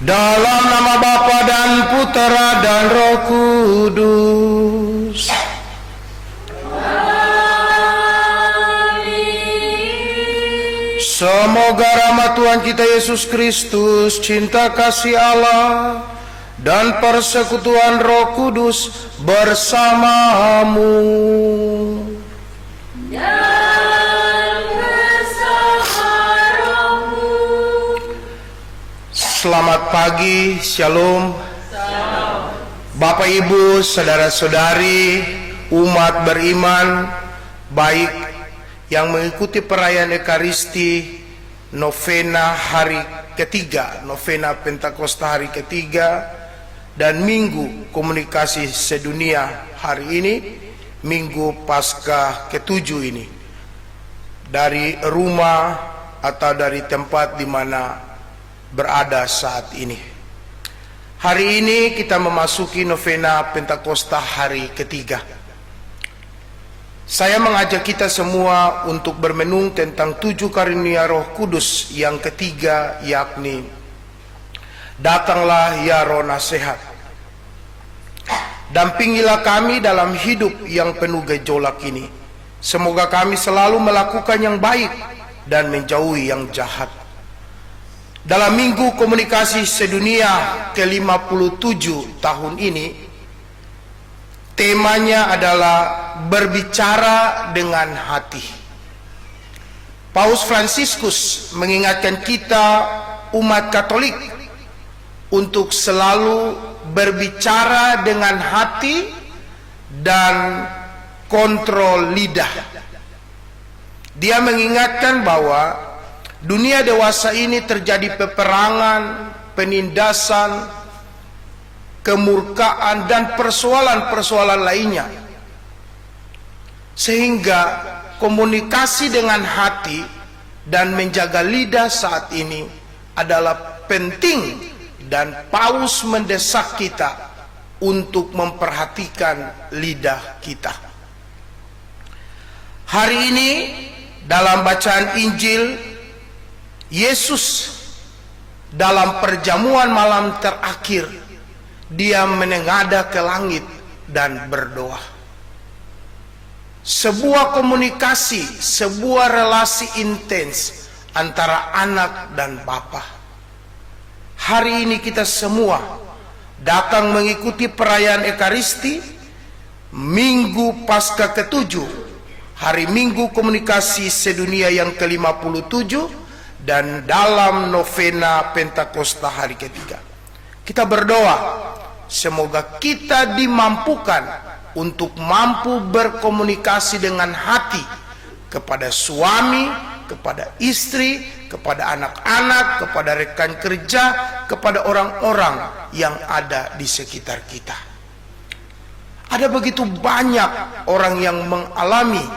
Dalam nama Bapa dan Putera dan Roh Kudus. Amin. Semoga rahmat Tuhan kita Yesus Kristus, cinta kasih Allah, dan persekutuan Roh Kudus bersamamu. Selamat pagi, Shalom. Bapak Ibu, saudara-saudari, umat beriman baik yang mengikuti perayaan Ekaristi novena hari ketiga, novena Pentakosta hari ketiga, dan Minggu Komunikasi Sedunia hari ini, Minggu Paskah ketujuh ini, dari rumah atau dari tempat di mana berada saat ini. Hari ini kita memasuki novena Pentakosta hari ketiga. Saya mengajak kita semua untuk bermenung tentang 7 karunia Roh Kudus yang ketiga, yakni datanglah ya Roh Nasihat, dampingilah kami dalam hidup yang penuh gejolak ini. Semoga kami selalu melakukan yang baik dan menjauhi yang jahat. Dalam Minggu Komunikasi Sedunia ke-57 tahun ini, temanya adalah berbicara dengan hati. Paus Fransiskus mengingatkan kita umat Katolik untuk selalu berbicara dengan hati dan kontrol lidah. Dia mengingatkan bahwa dunia dewasa ini terjadi peperangan, penindasan, kemurkaan, dan persoalan-persoalan lainnya. Sehingga komunikasi dengan hati dan menjaga lidah saat ini adalah penting, dan Paus mendesak kita untuk memperhatikan lidah kita. Hari ini dalam bacaan Injil, Yesus dalam perjamuan malam terakhir, dia menengadah ke langit dan berdoa. Sebuah komunikasi, sebuah relasi intens antara anak dan bapa. Hari ini kita semua datang mengikuti perayaan Ekaristi, Minggu Paskah ketujuh, hari Minggu Komunikasi Sedunia yang ke-57, dan dalam novena Pentakosta hari ketiga. Kita berdoa, semoga kita dimampukan untuk mampu berkomunikasi dengan hati kepada suami, kepada istri, kepada anak-anak, kepada rekan kerja, kepada orang-orang yang ada di sekitar kita. Ada begitu banyak orang yang mengalami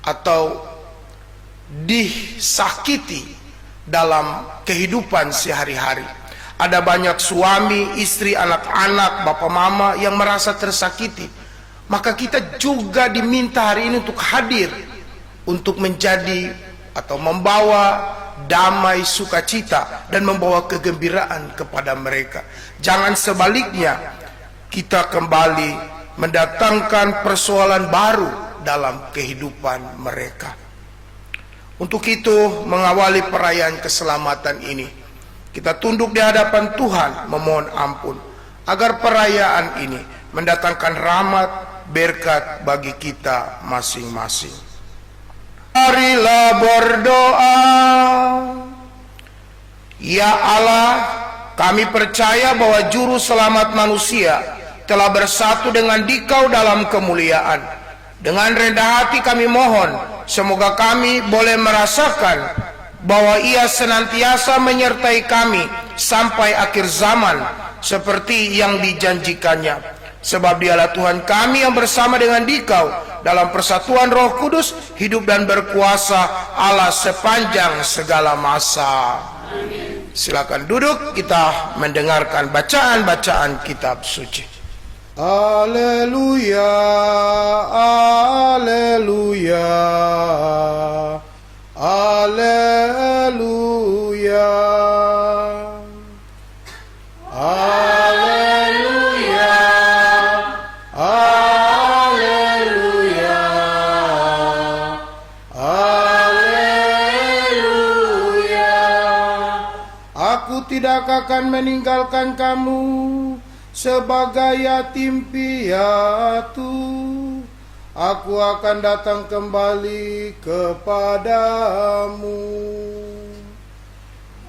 atau disakiti dalam kehidupan sehari-hari. Ada banyak suami, istri, anak-anak, bapak mama yang merasa tersakiti. Maka kita juga diminta hari ini untuk hadir, untuk menjadi atau membawa damai sukacita dan membawa kegembiraan kepada mereka. Jangan sebaliknya kita kembali mendatangkan persoalan baru dalam kehidupan mereka. Untuk itu, mengawali perayaan keselamatan ini, kita tunduk di hadapan Tuhan memohon ampun agar perayaan ini mendatangkan rahmat berkat bagi kita masing-masing. Marilah berdoa. Ya Allah, kami percaya bahwa juru selamat manusia telah bersatu dengan Dikau dalam kemuliaan. Dengan rendah hati kami mohon, semoga kami boleh merasakan bahwa Ia senantiasa menyertai kami sampai akhir zaman seperti yang dijanjikannya. Sebab Dialah Tuhan kami yang bersama dengan Dikau dalam persatuan Roh Kudus, hidup dan berkuasa Allah sepanjang segala masa. Amin. Silakan duduk, kita mendengarkan bacaan-bacaan kitab suci. Haleluya, haleluya, haleluya. tidak akan meninggalkan kamu sebagai yatim piatu. Aku akan datang kembali kepadamu.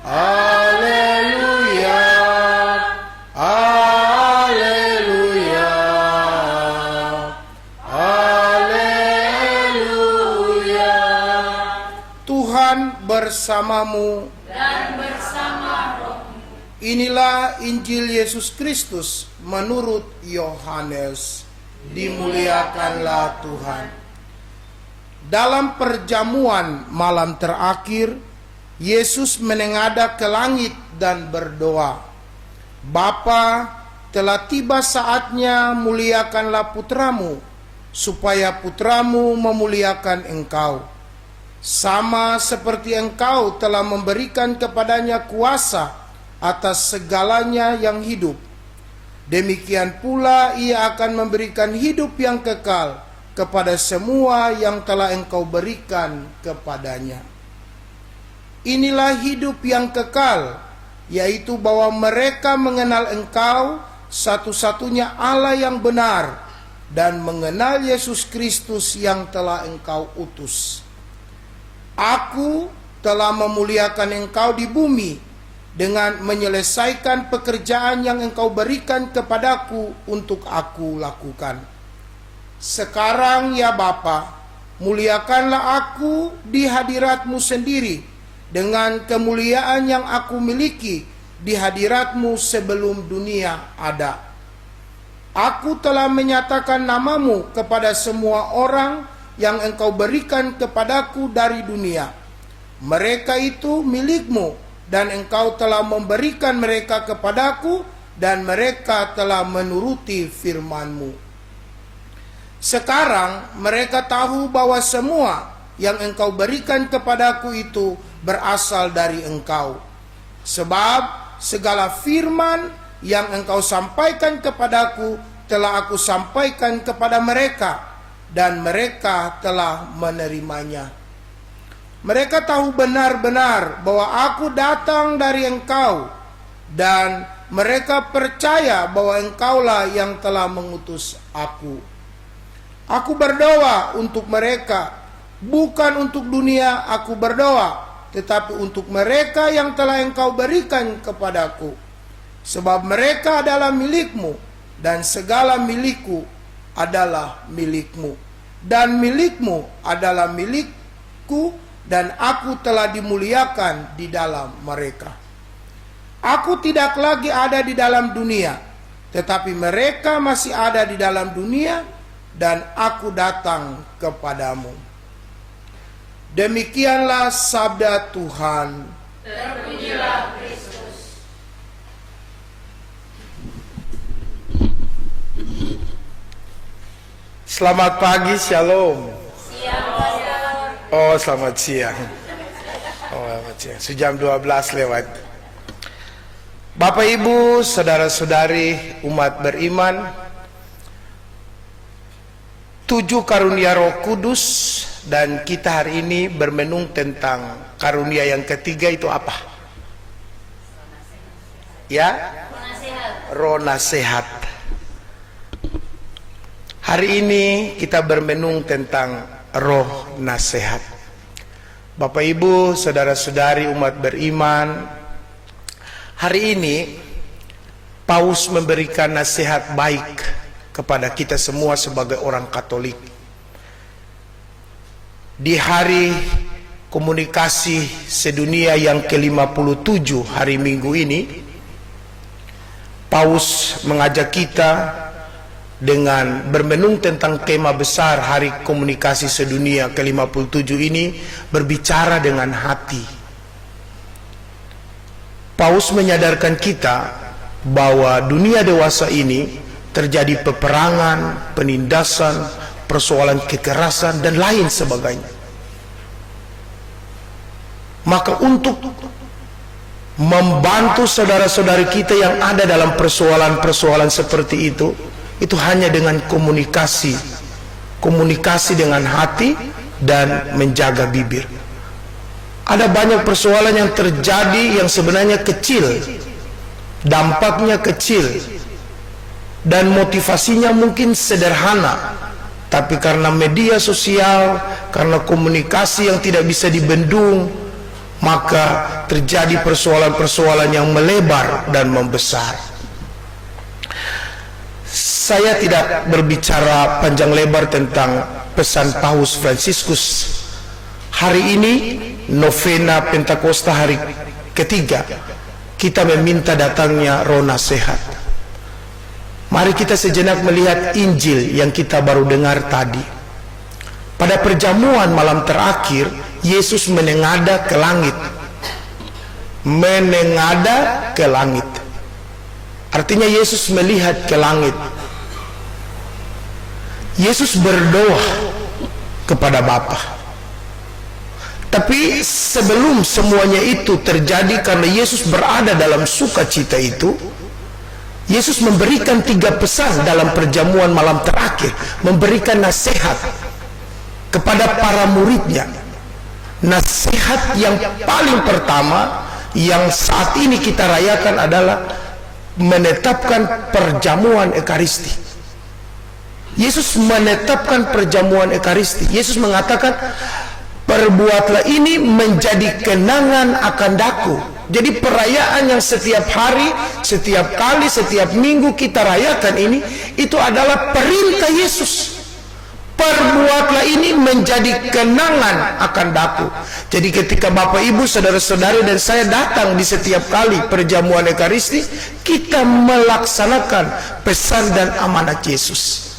Haleluya, haleluya, haleluya. Tuhan bersamamu dan bersama rohmu. Inilah Injil Yesus Kristus menurut Yohanes. Dimuliakanlah Tuhan. Dalam perjamuan malam terakhir, Yesus menengadah ke langit dan berdoa, Bapa, telah tiba saatnya, muliakanlah putramu, supaya putramu memuliakan engkau. Sama seperti engkau telah memberikan kepadanya kuasa atas segalanya yang hidup. Demikian pula ia akan memberikan hidup yang kekal kepada semua yang telah engkau berikan kepadanya. Inilah hidup yang kekal, yaitu bahwa mereka mengenal engkau, satu-satunya Allah yang benar, dan mengenal Yesus Kristus yang telah engkau utus. Aku telah memuliakan engkau di bumi, dengan menyelesaikan pekerjaan yang engkau berikan kepadaku untuk aku lakukan. Sekarang ya Bapa, muliakanlah aku di hadiratmu sendiri, dengan kemuliaan yang aku miliki di hadiratmu sebelum dunia ada. Aku telah menyatakan namamu kepada semua orang yang engkau berikan kepadaku dari dunia. Mereka itu milikmu, dan engkau telah memberikan mereka kepadaku, dan mereka telah menuruti firman-Mu. Sekarang mereka tahu bahwa semua yang engkau berikan kepadaku itu berasal dari engkau. Sebab segala firman yang engkau sampaikan kepadaku telah aku sampaikan kepada mereka, dan mereka telah menerimanya. Mereka tahu benar-benar bahwa aku datang dari engkau, dan mereka percaya bahwa engkaulah yang telah mengutus aku. Aku berdoa untuk mereka, bukan untuk dunia aku berdoa, tetapi untuk mereka yang telah engkau berikan kepadaku. Sebab mereka adalah milikmu, dan segala milikku adalah milikmu, dan milikmu adalah milikku, dan aku telah dimuliakan di dalam mereka. Aku tidak lagi ada di dalam dunia, tetapi mereka masih ada di dalam dunia, dan aku datang kepadamu. Demikianlah sabda Tuhan. Terpujilah Kristus. Selamat pagi, Shalom. Oh, selamat siang. Oh, selamat siang. Sejam 12 lewat. Bapak Ibu, saudara-saudari umat beriman, 7 karunia Roh Kudus, dan kita hari ini bermenung tentang karunia yang ketiga, itu apa? Ya? Roh Nasihat. Hari ini kita bermenung tentang Roh Nasihat. Bapak Ibu, saudara-saudari umat beriman, hari ini Paus memberikan nasihat baik kepada kita semua sebagai orang Katolik. Di hari komunikasi sedunia yang ke-57 hari Minggu ini, Paus mengajak kita dengan bermenung tentang tema besar Hari Komunikasi Sedunia ke-57 ini, berbicara dengan hati. Paus menyadarkan kita bahwa dunia dewasa ini terjadi peperangan, penindasan, persoalan kekerasan, dan lain sebagainya. Maka untuk membantu saudara-saudari kita yang ada dalam persoalan-persoalan seperti itu hanya dengan komunikasi dengan hati dan menjaga bibir. Ada banyak persoalan yang terjadi yang sebenarnya kecil, dampaknya kecil, dan motivasinya mungkin sederhana, tapi karena media sosial, karena komunikasi yang tidak bisa dibendung, maka terjadi persoalan-persoalan yang melebar dan membesar. Saya tidak berbicara panjang lebar tentang pesan Paus Fransiskus. Hari ini novena Pentakosta hari ketiga, kita meminta datangnya Roh Nasihat. Mari kita sejenak melihat Injil yang kita baru dengar tadi. Pada perjamuan malam terakhir, Yesus menengadah ke langit. Menengadah ke langit. Artinya Yesus melihat ke langit. Yesus berdoa kepada Bapa. Tapi sebelum semuanya itu terjadi, karena Yesus berada dalam sukacita itu, Yesus memberikan 3 pesan dalam perjamuan malam terakhir, memberikan nasihat kepada para muridnya. Nasihat yang paling pertama yang saat ini kita rayakan adalah menetapkan perjamuan Ekaristi. Yesus menetapkan perjamuan Ekaristi. Yesus mengatakan, perbuatlah ini menjadi kenangan akan daku. Jadi perayaan yang setiap hari, setiap kali, setiap minggu kita rayakan ini, itu adalah perintah Yesus. Perbuatlah ini menjadi kenangan akan daku. Jadi ketika Bapak Ibu, saudara-saudari dan saya datang di setiap kali perjamuan Ekaristi, kita melaksanakan pesan dan amanat Yesus.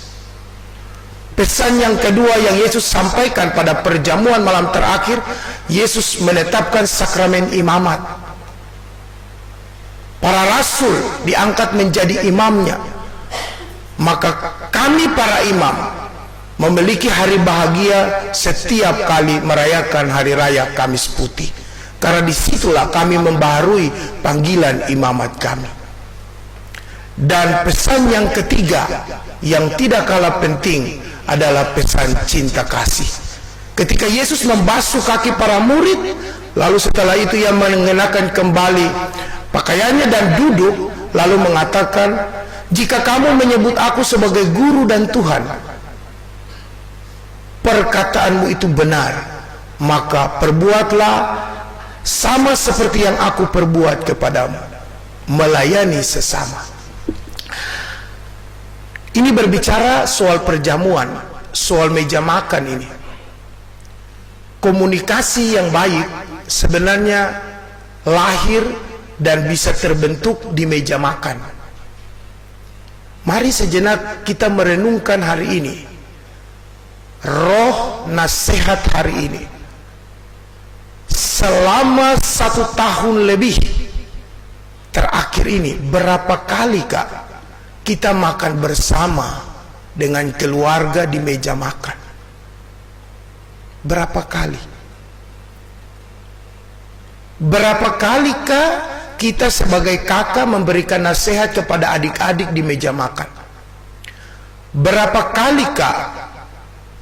Pesan yang kedua yang Yesus sampaikan pada perjamuan malam terakhir, Yesus menetapkan sakramen imamat. Para rasul diangkat menjadi imamnya. Maka kami para imam memiliki hari bahagia setiap kali merayakan hari raya Kamis Putih. Karena disitulah kami membaharui panggilan imamat kami. Dan pesan yang ketiga yang tidak kalah penting adalah pesan cinta kasih. Ketika Yesus membasuh kaki para murid, lalu setelah itu ia mengenakan kembali pakaiannya dan duduk, lalu mengatakan, jika kamu menyebut aku sebagai guru dan Tuhan, perkataanmu itu benar, maka perbuatlah sama seperti yang aku perbuat kepadamu, melayani sesama. Ini berbicara soal perjamuan, soal meja makan ini. Komunikasi yang baik sebenarnya lahir dan bisa terbentuk di meja makan. Mari sejenak kita merenungkan hari ini. Roh nasihat hari ini. Selama 1 tahun lebih terakhir ini, berapa kali Kak kita makan bersama dengan keluarga di meja makan? Berapa kali? Berapa kalikah kita sebagai kakak memberikan nasihat kepada adik-adik di meja makan? Berapa kalikah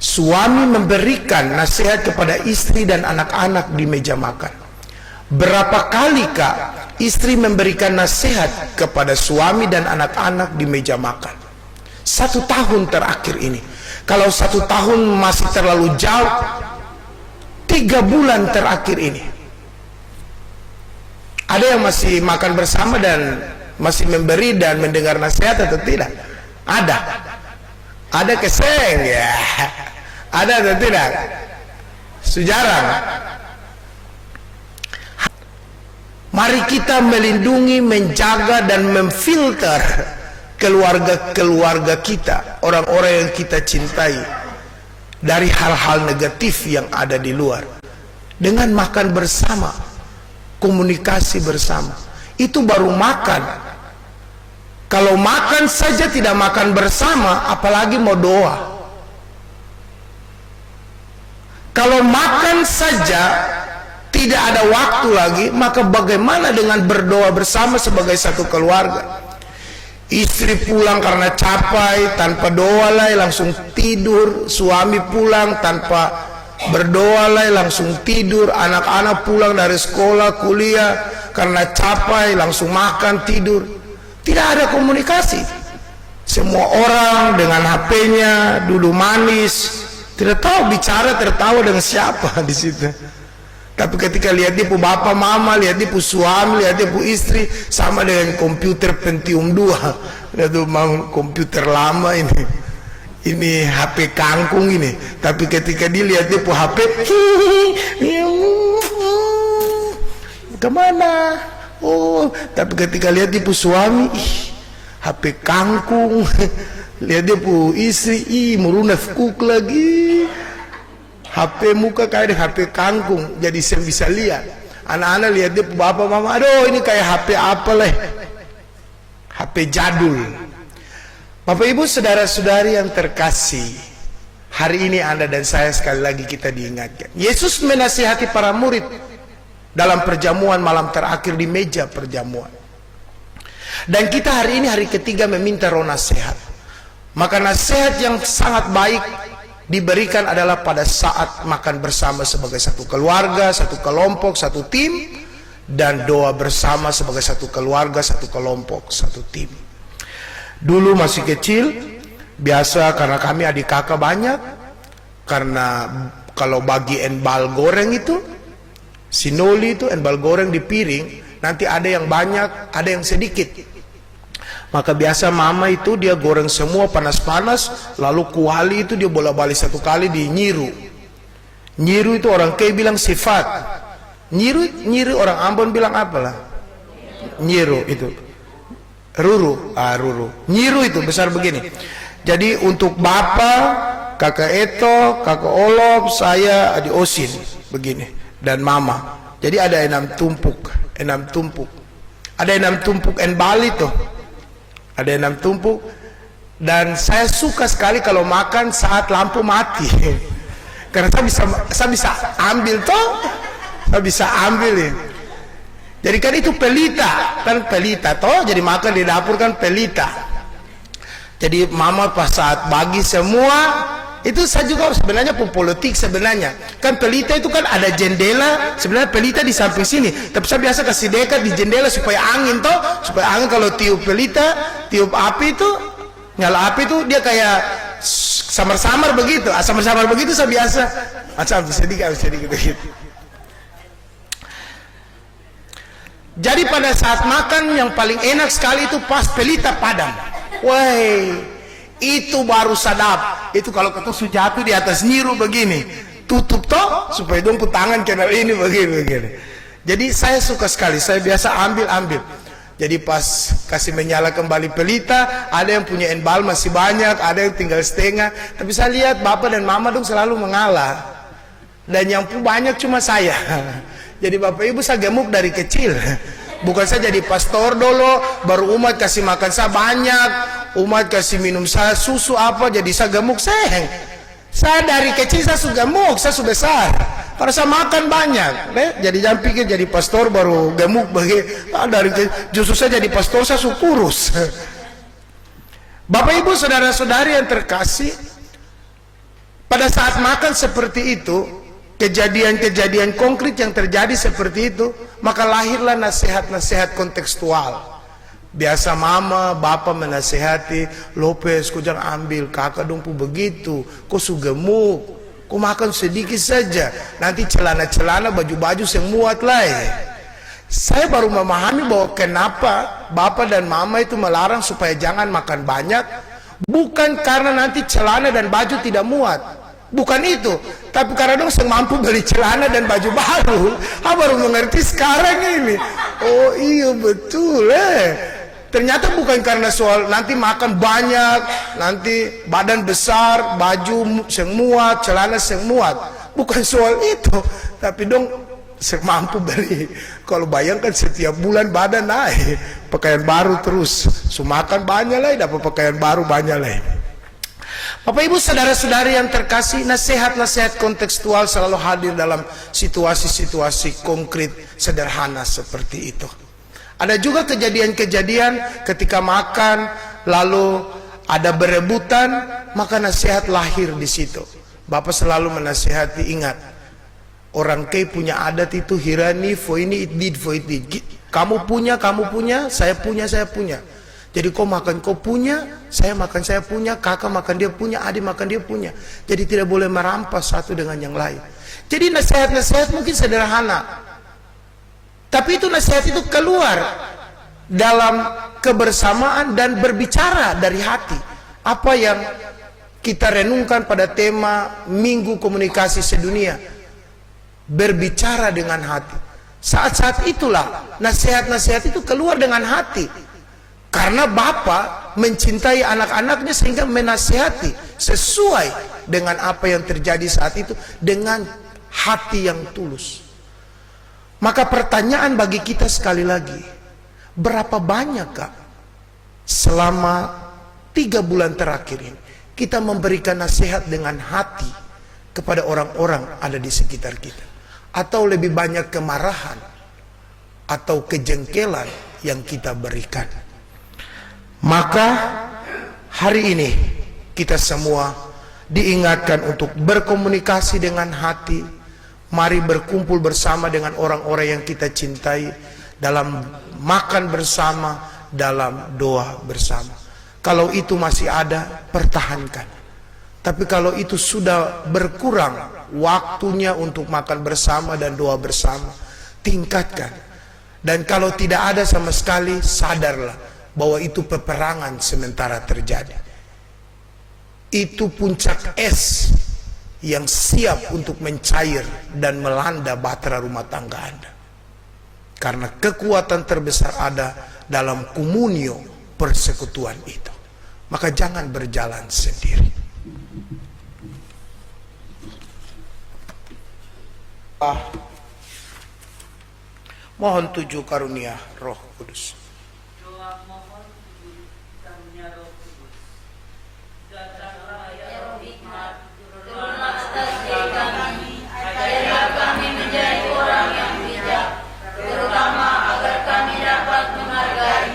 suami memberikan nasihat kepada istri dan anak-anak di meja makan? Berapa kalikah istri memberikan nasihat kepada suami dan anak-anak di meja makan? 1 tahun terakhir ini. Kalau 1 tahun masih terlalu jauh, 3 bulan terakhir ini. Ada yang masih makan bersama dan masih memberi dan mendengar nasihat atau tidak? Ada. Ada keseng ya. Ada atau tidak? Sejarah. Mari kita melindungi, menjaga dan memfilter keluarga-keluarga kita, orang-orang yang kita cintai, dari hal-hal negatif yang ada di luar. Dengan makan bersama, komunikasi bersama, itu baru makan. Kalau makan saja tidak makan bersama, apalagi mau doa. Kalau makan saja tidak ada waktu lagi, maka bagaimana dengan berdoa bersama sebagai satu keluarga? Istri pulang karena capek, tanpa doa lah langsung tidur. Suami pulang tanpa berdoa lah, langsung tidur. Anak-anak pulang dari sekolah, kuliah, karena capek langsung makan, tidur. Tidak ada komunikasi. Semua orang dengan HP-nya, duduk manis, tidak tahu bicara, tertawa dengan siapa di situ. Tapi ketika lihat dia pu bapak mama, lihat dia pu suami, lihat dia pu istri, sama dengan komputer Pentium 2. Lihat tuh mau komputer lama ini. Ini HP kangkung ini. Tapi ketika dilihat dia pu HP, kemana? Oh, tapi ketika lihat dia pu suami, HP kangkung. Lihat dia pu istri, muruna kuk lagi. HP muka kayak HP kangkung, jadi saya bisa lihat. Anak-anak lihat dia bapak mama, aduh ini kayak HP apa lah, HP jadul. Bapak ibu saudara-saudari yang terkasih, hari ini Anda dan saya sekali lagi kita diingatkan. Yesus menasihati para murid dalam perjamuan malam terakhir di meja perjamuan. Dan kita hari ini hari ketiga meminta roh nasihat. Maka nasihat yang sangat baik diberikan adalah pada saat makan bersama sebagai satu keluarga, satu kelompok, satu tim, dan doa bersama sebagai satu keluarga, satu kelompok, satu tim. Dulu masih kecil, biasa karena kami adik kakak banyak, karena kalau bagi enbal goreng itu, sinoli itu enbal goreng di piring, nanti ada yang banyak, ada yang sedikit. Maka biasa mama itu dia goreng semua panas-panas, lalu kuali itu dia bola-balik satu kali di nyiru. Nyiru itu orang Kei bilang sifat. Nyiru orang Ambon bilang apalah? Nyiru itu. Ruru, ruru. Nyiru itu besar begini. Jadi untuk bapak, kakak Eto, kakak Olop, saya adik Osin begini, dan mama. Jadi ada 6 tumpuk, 6 tumpuk. Ada 6 tumpuk enbal itu. Ada 6 tumpuk. Dan saya suka sekali kalau makan saat lampu mati. Karena saya bisa ambil toh. Saya bisa ambil ya. Jadi kan itu pelita, kan pelita toh. Jadi makan di dapur kan pelita. Jadi mama pas saat bagi semua, itu saya juga sebenarnya politik sebenarnya. Kan pelita itu kan ada jendela, sebenarnya pelita di samping sini. Tapi saya biasa kasih dekat di jendela supaya angin toh, supaya angin kalau tiup pelita, tiup api itu, nyala api itu dia kayak samar-samar begitu. Samar-samar begitu saya biasa. Macam sedikit gitu. Jadi pada saat makan yang paling enak sekali itu pas pelita padam. Woi, itu baru sadap. Itu kalau ketemu jatuh di atas nyiru begini, tutup toh supaya dong tangan kena ini begini. Jadi saya suka sekali, saya biasa ambil. Jadi pas kasih menyala kembali pelita, ada yang punya enbal masih banyak, ada yang tinggal setengah. Tapi saya lihat bapak dan mama dong selalu mengalah, dan yang banyak cuma saya. Jadi bapak ibu saya gemuk dari kecil. Bukan saya jadi pastor dulu, baru umat kasih makan saya banyak, umat kasih minum saya susu apa, jadi saya gemuk seng. Saya dari kecil saya sudah gemuk, saya sudah besar. Karena saya makan banyak. Jadi jangan pikir jadi pastor baru gemuk bagi. Dari justru saya jadi pastor saya kurus. Bapak ibu saudara-saudari yang terkasih, pada saat makan seperti itu, kejadian-kejadian konkret yang terjadi seperti itu, maka lahirlah nasihat-nasihat kontekstual. Biasa mama, bapak menasihati, Lopez, kau jangan ambil, kakak dong begitu, kau su gemuk, kau makan sedikit saja, nanti celana-celana, baju-baju yang muat lah. Saya baru memahami bahwa kenapa bapak dan mama itu melarang supaya jangan makan banyak, bukan karena nanti celana dan baju tidak muat. Bukan itu, tapi karena dong mampu beli celana dan baju baru. Baru mengerti sekarang ini. Oh iya betul Ternyata bukan karena soal nanti makan banyak, nanti badan besar, baju yang muat, celana yang muat. Bukan soal itu, tapi dong mampu beli. Kalau bayangkan setiap bulan badan naik, pakaian baru terus. Makan banyak lah, dapat pakaian baru banyak lah. Bapak ibu saudara-saudari yang terkasih, nasihat-nasihat kontekstual selalu hadir dalam situasi-situasi konkret sederhana seperti itu. Ada juga kejadian-kejadian ketika makan lalu ada berebutan, maka nasihat lahir di situ. Bapak selalu menasihati, ingat, orang kaya punya adat itu hirani for ini, it did for it did. Kamu punya, saya punya. Jadi kau makan kau punya, saya makan saya punya, kakak makan dia punya, adik makan dia punya. Jadi tidak boleh merampas satu dengan yang lain. Jadi nasihat-nasihat mungkin sederhana, tapi itu nasihat itu keluar dalam kebersamaan dan berbicara dari hati. Apa yang kita renungkan pada tema Minggu Komunikasi Sedunia, berbicara dengan hati. Saat-saat itulah nasihat-nasihat itu keluar dengan hati, karena Bapa mencintai anak-anaknya sehingga menasihati sesuai dengan apa yang terjadi saat itu dengan hati yang tulus. Maka pertanyaan bagi kita sekali lagi, berapa banyak Kak selama 3 bulan terakhir ini kita memberikan nasihat dengan hati kepada orang-orang ada di sekitar kita, atau lebih banyak kemarahan atau kejengkelan yang kita berikan? Maka hari ini kita semua diingatkan untuk berkomunikasi dengan hati. Mari berkumpul bersama dengan orang-orang yang kita cintai, dalam makan bersama, dalam doa bersama. Kalau itu masih ada, pertahankan. Tapi kalau itu sudah berkurang waktunya untuk makan bersama dan doa bersama, tingkatkan. Dan kalau tidak ada sama sekali, sadarlah bahwa itu peperangan sementara terjadi. Itu puncak es yang siap untuk mencair dan melanda bahtera rumah tangga Anda. Karena kekuatan terbesar ada dalam komunio persekutuan itu. Maka jangan berjalan sendiri. Mohon 7 karunia Roh Kudus. Doa mohon 7 karunia Roh Kudus. Datanglah ya Roh hikmat, turunlah atas diri kami, ajarlah kami menjadi orang yang bijak, terutama agar kami dapat menghargai,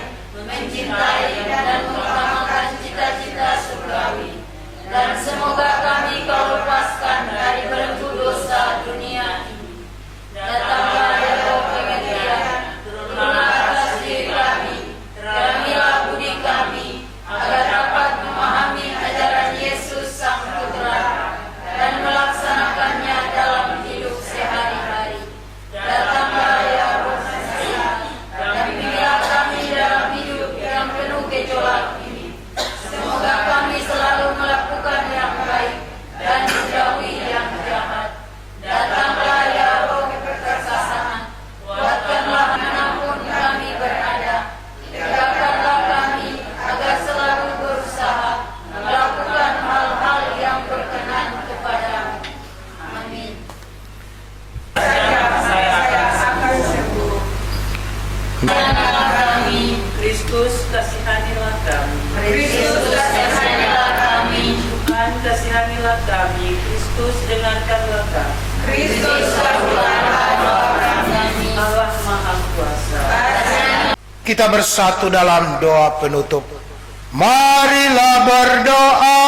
mencintai dan mengutamakan cita-cita surgawi. Dan semoga kami kau lepaskan dari belenggu dosa dunia ini. Datanglah ya Roh pengertian, turunlah atas diri kami, terangilah budi kami, agar dapat memahami ajaran Yesus Sang Putra dan melaksanakannya dalam hidup sehari-hari. Datanglah ya Roh nasihat, dan bimbinglah kami dalam hidup yang penuh gejolak ini. Semoga kami selalu melakukan yang baik dan menjauhi yang jahat. Datanglah ya Roh keperkasaan, kuatkanlah manapun kami berada. Tegakkanlah kami agar selalu berusaha melakukan hal-hal yang berkenan kepadamu. Amin. Kasihanilah kami, Kristus kasihanilah kami. Kristus kasihanilah kami. Tuhan kasihanilah kami. Kristus dengarkanlah kami. Kristus kabulkanlah doa kami. Allah Maha Kuasa. Kita bersatu dalam doa penutup. Marilah berdoa.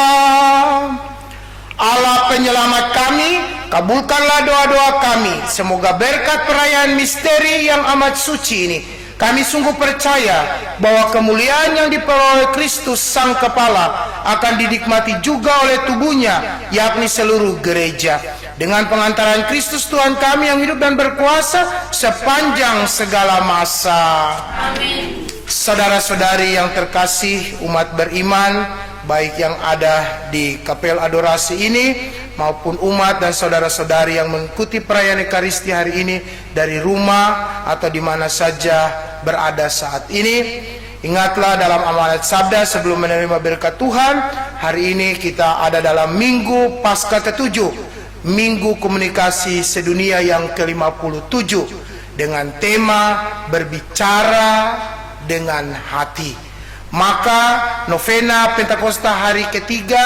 Allah penyelamat kami, kabulkanlah doa-doa kami. Semoga berkat perayaan misteri yang amat suci ini, kami sungguh percaya bahwa kemuliaan yang diperoleh Kristus Sang Kepala akan dinikmati juga oleh tubuhnya, yakni seluruh gereja. Dengan pengantaran Kristus Tuhan kami yang hidup dan berkuasa sepanjang segala masa. Amin. Saudara-saudari yang terkasih, umat beriman, baik yang ada di kapel adorasi ini maupun umat dan saudara-saudari yang mengikuti perayaan Ekaristi hari ini dari rumah atau di mana saja berada saat ini, ingatlah dalam amanat sabda sebelum menerima berkat Tuhan. Hari ini kita ada dalam Minggu Paskah ke-7, Minggu Komunikasi Sedunia yang ke-57, dengan tema berbicara dengan hati. Maka novena Pentakosta hari ketiga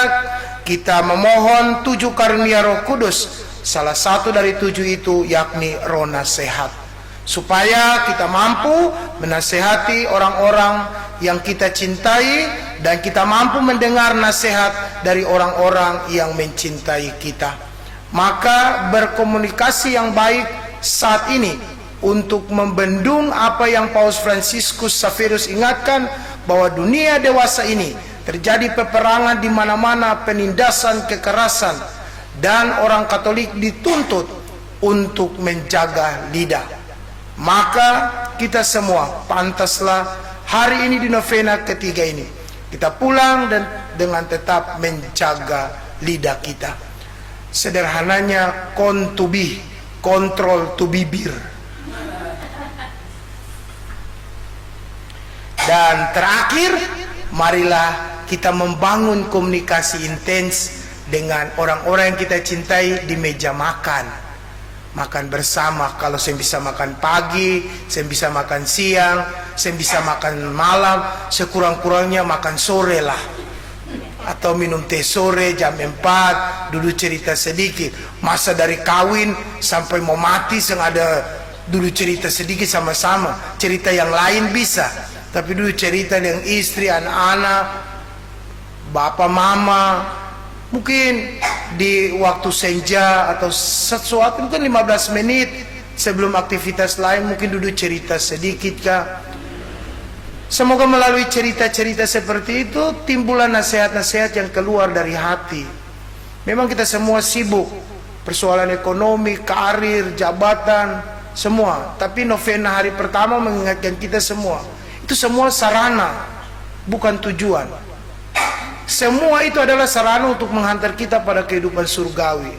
kita memohon 7 karunia Roh Kudus. Salah satu dari 7 itu yakni roh nasihat, supaya kita mampu menasehati orang-orang yang kita cintai dan kita mampu mendengar nasihat dari orang-orang yang mencintai kita. Maka berkomunikasi yang baik saat ini untuk membendung apa yang Paus Fransiskus Xaverius ingatkan, bahwa dunia dewasa ini terjadi peperangan di mana-mana, penindasan, kekerasan, dan orang Katolik dituntut untuk menjaga lidah. Maka kita semua pantaslah hari ini di novena ketiga ini kita pulang dan dengan tetap menjaga lidah kita. Sederhananya kontubi, kontrol tu bibir. Dan terakhir, marilah kita membangun komunikasi intens dengan orang-orang yang kita cintai di meja makan. Makan bersama. Kalau saya bisa makan pagi, saya bisa makan siang, saya bisa makan malam, sekurang-kurangnya makan sore lah. Atau minum teh sore jam 4, duduk cerita sedikit. Masa dari kawin sampai mau mati ada duduk cerita sedikit sama-sama. Cerita yang lain bisa, tapi dulu cerita dengan istri, anak-anak, bapak, mama. Mungkin di waktu senja atau sesuatu, mungkin 15 menit sebelum aktivitas lain, mungkin duduk cerita sedikit kah. Semoga melalui cerita-cerita seperti itu timbullah nasihat-nasihat yang keluar dari hati. Memang kita semua sibuk, persoalan ekonomi, karir, jabatan, semua. Tapi novena hari pertama mengingatkan kita semua, itu semua sarana, bukan tujuan. Semua itu adalah sarana untuk menghantar kita pada kehidupan surgawi.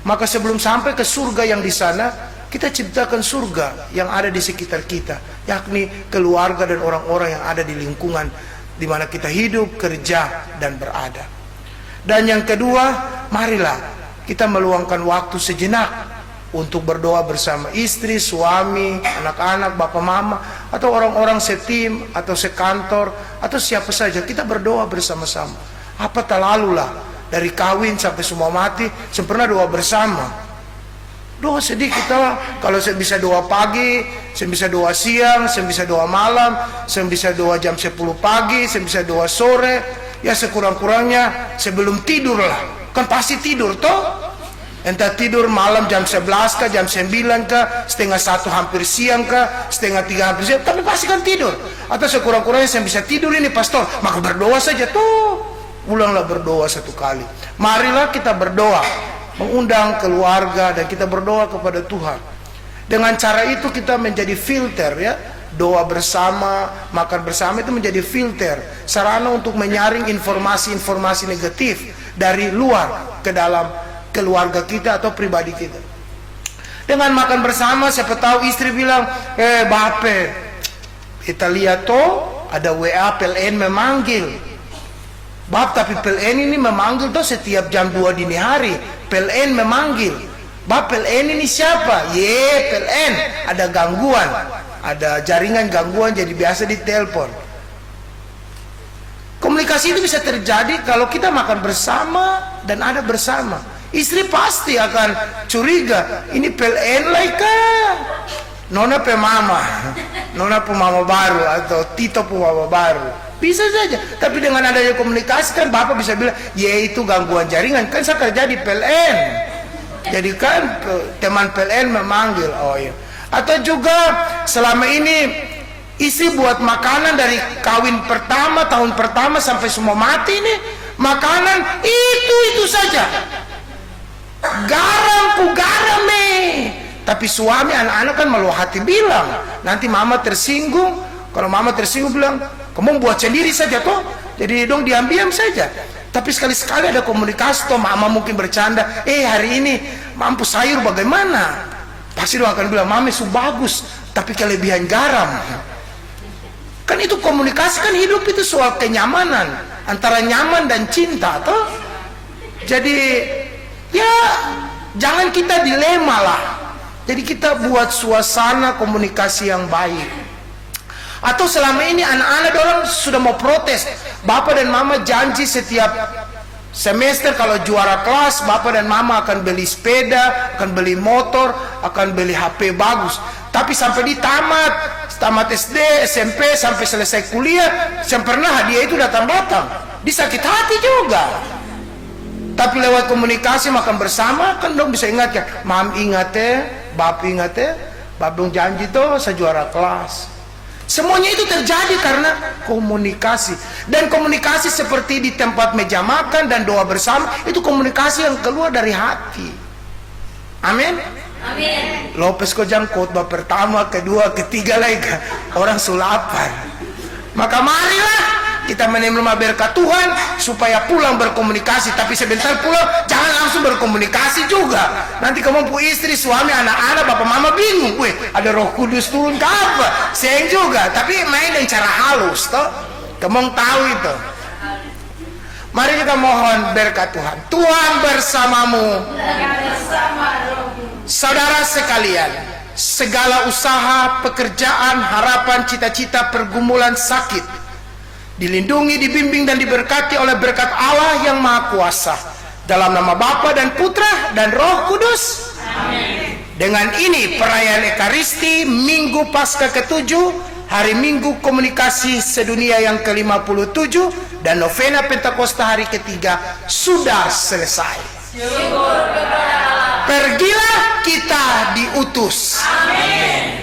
Maka sebelum sampai ke surga yang di sana, kita ciptakan surga yang ada di sekitar kita, yakni keluarga dan orang-orang yang ada di lingkungan di mana kita hidup, kerja, dan berada. Dan yang kedua, marilah kita meluangkan waktu sejenak untuk berdoa bersama istri, suami, anak-anak, bapak, mama, atau orang-orang setim, atau sekantor, atau siapa saja. Kita berdoa bersama-sama. Apa tak lalulah dari kawin sampai semua mati, saya pernah doa bersama. Doa sedikit lah. Kalau saya bisa doa pagi, saya bisa doa siang, saya bisa doa malam, saya bisa doa jam 10 pagi, saya bisa doa sore. Ya sekurang-kurangnya sebelum tidur lah. Kan pasti tidur toh. Entah tidur malam jam 11 kah, jam 9 kah, setengah 1 hampir siang kah, setengah 3 hampir siang, tapi pasti kan tidur. Atau sekurang-kurangnya saya bisa tidur ini pastor, maka berdoa saja tuh. Ulanglah berdoa 1 kali. Marilah kita berdoa, mengundang keluarga, dan kita berdoa kepada Tuhan. Dengan cara itu kita menjadi filter, ya. Doa bersama, makan bersama itu menjadi filter, sarana untuk menyaring informasi-informasi negatif dari luar ke dalam keluarga kita atau pribadi kita. Dengan makan bersama, siapa tahu istri bilang, bape, kita lihat toh ada WA PLN memanggil. Bab, tapi PLN ini memanggil toh setiap jam 2 dini hari. PLN memanggil. Bab, PLN ini siapa? PLN ada gangguan, ada jaringan gangguan, jadi biasa ditelepon. Komunikasi itu bisa terjadi kalau kita makan bersama dan ada bersama. Istri pasti akan curiga, ini PLN lah kah? Nona pe mama, Nona pe mama baru, atau Tito pe mama baru. Bisa saja, tapi dengan adanya komunikasi kan bapak bisa bilang, itu gangguan jaringan, kan saya kerja di PLN. Jadi kan teman PLN memanggil, oh iya. Atau juga selama ini istri buat makanan dari kawin pertama, tahun pertama sampai semua mati nih, makanan itu saja. Garam tapi suami, anak-anak kan malu hati bilang, nanti mama tersinggung. Kalau mama tersinggung bilang, kamu buat sendiri saja toh, jadi dong diam-diam saja. Tapi sekali-sekali ada komunikasi toh, mama mungkin bercanda, hari ini mampu sayur bagaimana? Pasti dong akan bilang, mami su bagus tapi kelebihan garam. Kan itu komunikasi, kan hidup itu soal kenyamanan, antara nyaman dan cinta toh. Jadi ya jangan kita dilema lah. Jadi kita buat suasana komunikasi yang baik. Atau selama ini anak-anak orang sudah mau protes, bapak dan mama janji setiap semester kalau juara kelas, bapak dan mama akan beli sepeda, akan beli motor, akan beli HP bagus. Tapi sampai di tamat tamat SD, SMP sampai selesai kuliah, yang pernah hadiah itu datang-datang. Disakit hati juga. Tapi lewat komunikasi makan bersama kan dong bisa ingat kan, mam ingat bab ingat bab dong janji tuh saya juara kelas. Semuanya itu terjadi karena komunikasi. Dan komunikasi seperti di tempat meja makan dan doa bersama, itu komunikasi yang keluar dari hati. Amin. Amin. Lopez Kojang khotbah pertama, kedua, ketiga lagi orang sulapan. Maka marilah kita menerima berkat Tuhan supaya pulang berkomunikasi. Tapi sebentar pulang jangan langsung berkomunikasi juga. Nanti kamu pu istri, suami, anak-anak, bapak mama bingung. Weh, ada Roh Kudus turun ke apa? Sayang juga. Tapi main dengan cara halus toh. Kamu tahu itu. Mari kita mohon berkat Tuhan. Tuhan bersamamu. Saudara sekalian, segala usaha, pekerjaan, harapan, cita-cita, pergumulan, sakit dilindungi, dibimbing dan diberkati oleh berkat Allah yang Maha Kuasa, dalam nama Bapa dan Putra dan Roh Kudus. Amin. Dengan ini perayaan Ekaristi Minggu Paskah ke-7, hari Minggu komunikasi sedunia yang ke-57 dan novena Pentakosta hari ketiga sudah selesai. Syukur kepada Allah. Pergilah kita diutus. Amin.